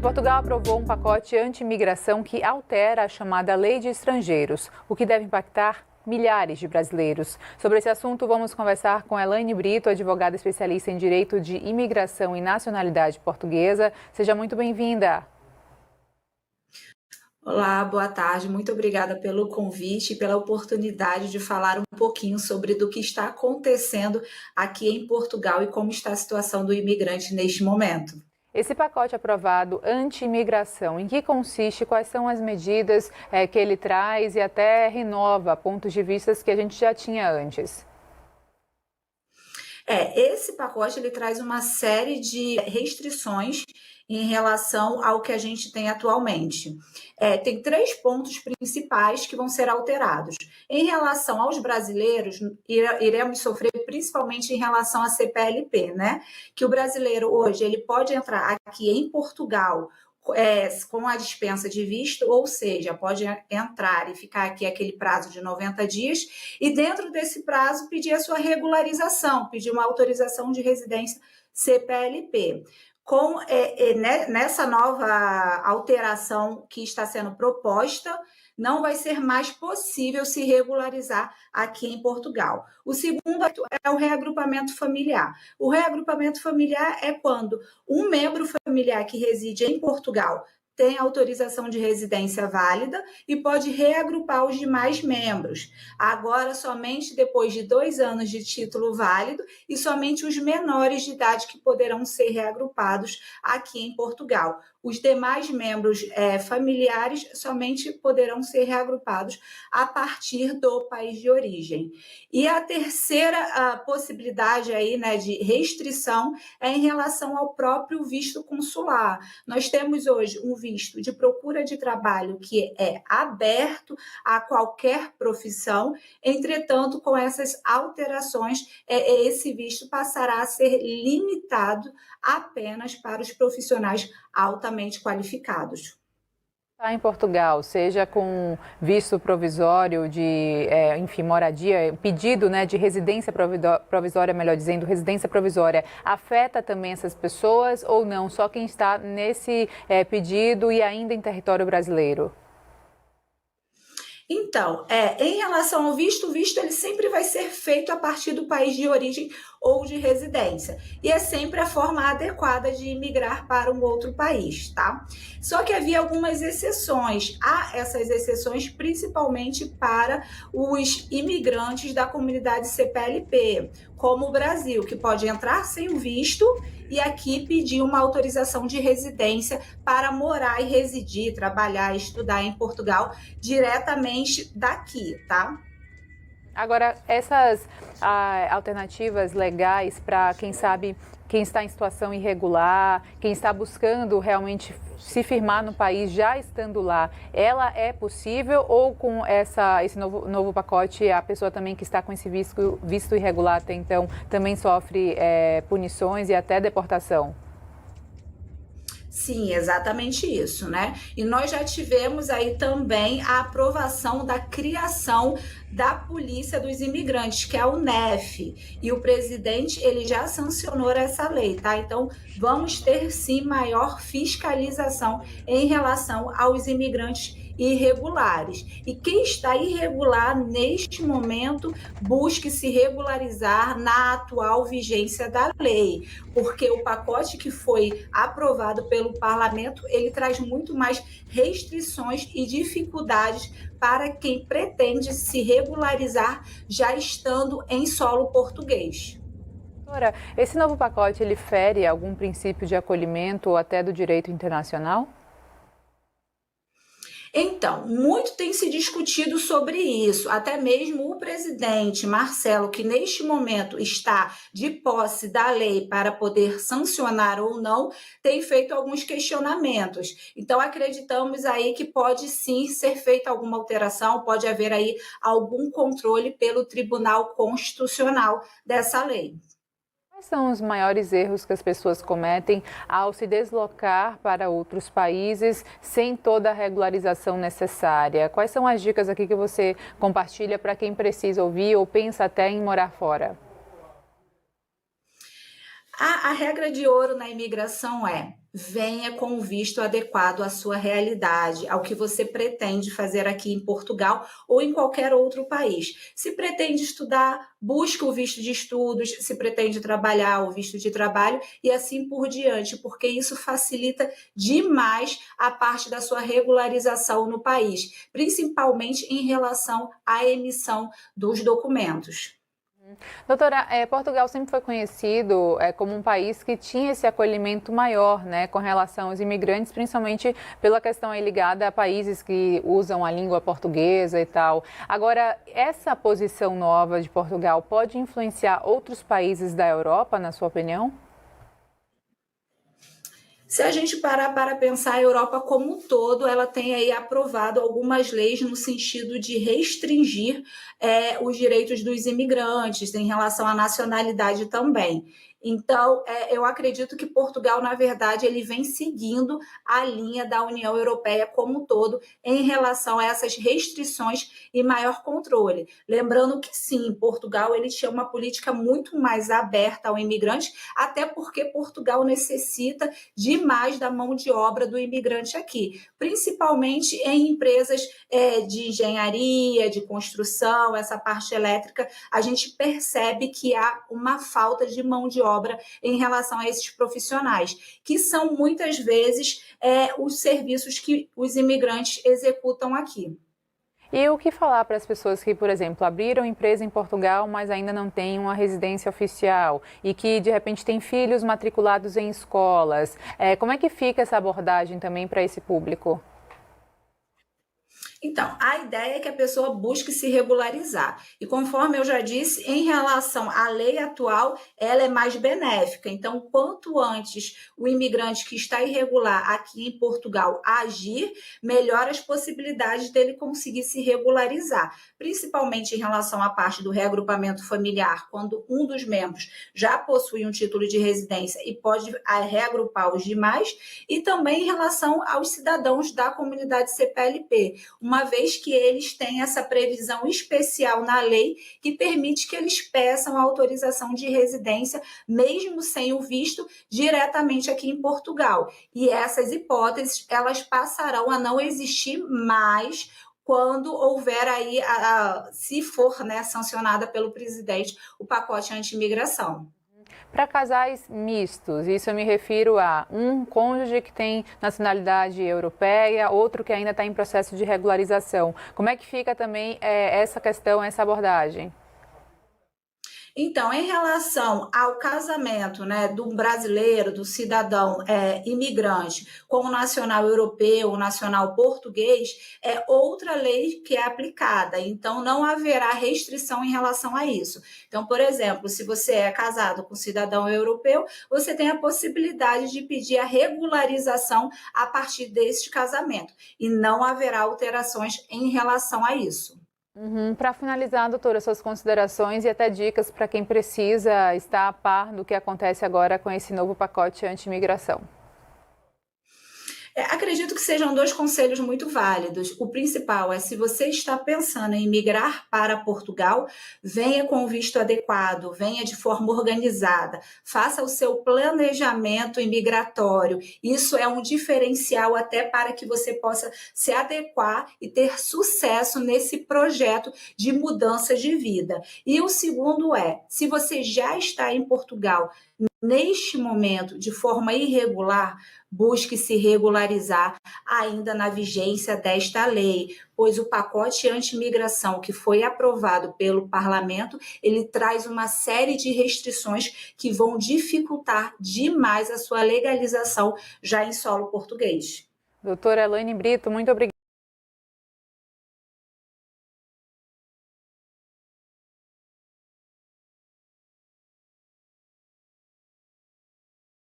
Portugal aprovou um pacote anti-imigração que altera a chamada Lei de Estrangeiros, o que deve impactar milhares de brasileiros. Sobre esse assunto, vamos conversar com Elaine Brito, advogada especialista em Direito de Imigração e Nacionalidade Portuguesa. Seja muito bem-vinda. Olá, boa tarde. Muito obrigada pelo convite e pela oportunidade de falar um pouquinho sobre do que está acontecendo aqui em Portugal e como está a situação do imigrante neste momento. Esse pacote aprovado anti-imigração, em que consiste, quais são as medidas que ele traz e até renova pontos de vista que a gente já tinha antes? Esse pacote ele traz uma série de restrições em relação ao que a gente tem atualmente. Tem 3 pontos principais que vão ser alterados. Em relação aos brasileiros, iremos sofrer principalmente em relação à CPLP, né? Que o brasileiro hoje ele pode entrar aqui em Portugal com a dispensa de visto, ou seja, pode entrar e ficar aqui aquele prazo de 90 dias e dentro desse prazo pedir a sua regularização, pedir uma autorização de residência CPLP. Nessa nova alteração que está sendo proposta, não vai ser mais possível se regularizar aqui em Portugal. O segundo é o reagrupamento familiar. O reagrupamento familiar é quando um membro familiar que reside em Portugal tem autorização de residência válida e pode reagrupar os demais membros. Agora, somente depois de 2 anos de título válido e somente os menores de idade que poderão ser reagrupados aqui em Portugal. Os demais membros familiares somente poderão ser reagrupados a partir do país de origem. E a terceira possibilidade aí, né, de restrição é em relação ao próprio visto consular. Nós temos hoje um visto de procura de trabalho que é aberto a qualquer profissão, entretanto, com essas alterações, esse visto passará a ser limitado apenas para os profissionais altamente qualificados. Em Portugal, seja com visto provisório de, moradia, pedido, né, de residência provisória, melhor dizendo, residência provisória, afeta também essas pessoas ou não? Só quem está nesse pedido e ainda em território brasileiro? Então, em relação ao visto, o visto ele sempre vai ser feito a partir do país de origem ou de residência. E é sempre a forma adequada de imigrar para um outro país, tá? Só que havia algumas exceções. Há essas exceções principalmente para os imigrantes da comunidade CPLP, como o Brasil, que pode entrar sem o visto e aqui pedir uma autorização de residência para morar e residir, trabalhar e estudar em Portugal diretamente daqui, tá? Agora, essas alternativas legais para quem sabe, quem está em situação irregular, quem está buscando realmente se firmar no país já estando lá, ela é possível ou com esse novo pacote a pessoa também que está com esse visto irregular até então também sofre punições e até deportação? Sim, exatamente isso, né? E nós já tivemos aí também a aprovação da criação da Polícia dos Imigrantes, que é a UNEF, e o presidente ele já sancionou essa lei, tá? Então vamos ter sim maior fiscalização em relação aos imigrantes irregulares. E quem está irregular neste momento, busque se regularizar na atual vigência da lei, porque o pacote que foi aprovado pelo parlamento, ele traz muito mais restrições e dificuldades para quem pretende se regularizar já estando em solo português. Doutora, esse novo pacote ele fere algum princípio de acolhimento ou até do direito internacional? Então, muito tem se discutido sobre isso, até mesmo o presidente Marcelo, que neste momento está de posse da lei para poder sancionar ou não, tem feito alguns questionamentos. Então, acreditamos aí que pode sim ser feita alguma alteração, pode haver aí algum controle pelo Tribunal Constitucional dessa lei. Quais são os maiores erros que as pessoas cometem ao se deslocar para outros países sem toda a regularização necessária? Quais são as dicas aqui que você compartilha para quem precisa ouvir ou pensa até em morar fora? A regra de ouro na imigração é: venha com um visto adequado à sua realidade, ao que você pretende fazer aqui em Portugal ou em qualquer outro país. Se pretende estudar, busque o visto de estudos, se pretende trabalhar, o visto de trabalho e assim por diante, porque isso facilita demais a parte da sua regularização no país, principalmente em relação à emissão dos documentos. Doutora, Portugal sempre foi conhecido como um país que tinha esse acolhimento maior, né, com relação aos imigrantes, principalmente pela questão aí ligada a países que usam a língua portuguesa e tal. Agora, essa posição nova de Portugal pode influenciar outros países da Europa, na sua opinião? Se a gente parar para pensar, a Europa como um todo, ela tem aí aprovado algumas leis no sentido de restringir os direitos dos imigrantes em relação à nacionalidade também. Então, eu acredito que Portugal, na verdade, ele vem seguindo a linha da União Europeia como um todo em relação a essas restrições e maior controle. Lembrando que sim, Portugal ele tinha uma política muito mais aberta ao imigrante, até porque Portugal necessita demais da mão de obra do imigrante aqui, principalmente em empresas de engenharia, de construção, essa parte elétrica, a gente percebe que há uma falta de mão de obra em relação a esses profissionais, que são muitas vezes os serviços que os imigrantes executam aqui. E o que falar para as pessoas que, por exemplo, abriram empresa em Portugal, mas ainda não têm uma residência oficial e que, de repente, têm filhos matriculados em escolas? Como é que fica essa abordagem também para esse público? Então, a ideia é que a pessoa busque se regularizar. E conforme eu já disse, em relação à lei atual, ela é mais benéfica. Então, quanto antes o imigrante que está irregular aqui em Portugal agir, melhor as possibilidades dele conseguir se regularizar. Principalmente em relação à parte do reagrupamento familiar, quando um dos membros já possui um título de residência e pode reagrupar os demais, e também em relação aos cidadãos da comunidade CPLP, uma vez que eles têm essa previsão especial na lei que permite que eles peçam a autorização de residência, mesmo sem o visto, diretamente aqui em Portugal. E essas hipóteses, elas passarão a não existir mais quando houver aí, se for, né, sancionada pelo presidente, o pacote anti-imigração. Para casais mistos, isso eu me refiro a um cônjuge que tem nacionalidade europeia, outro que ainda está em processo de regularização. Como é que fica também essa questão, essa abordagem? Então, em relação ao casamento, né, do brasileiro, do cidadão imigrante com o nacional europeu, o nacional português, é outra lei que é aplicada. Então, não haverá restrição em relação a isso. Então, por exemplo, se você é casado com cidadão europeu, você tem a possibilidade de pedir a regularização a partir deste casamento. E não haverá alterações em relação a isso. Para finalizar, doutora, suas considerações e até dicas para quem precisa estar a par do que acontece agora com esse novo pacote anti-imigração. Acredito que sejam dois conselhos muito válidos. O principal é: se você está pensando em migrar para Portugal, venha com o visto adequado, venha de forma organizada, faça o seu planejamento imigratório. Isso é um diferencial até para que você possa se adequar e ter sucesso nesse projeto de mudança de vida. E o segundo é: se você já está em Portugal, neste momento, de forma irregular, busque se regularizar ainda na vigência desta lei, pois o pacote anti-imigração que foi aprovado pelo parlamento, ele traz uma série de restrições que vão dificultar demais a sua legalização já em solo português. Doutora Elaine Brito, muito obrigada.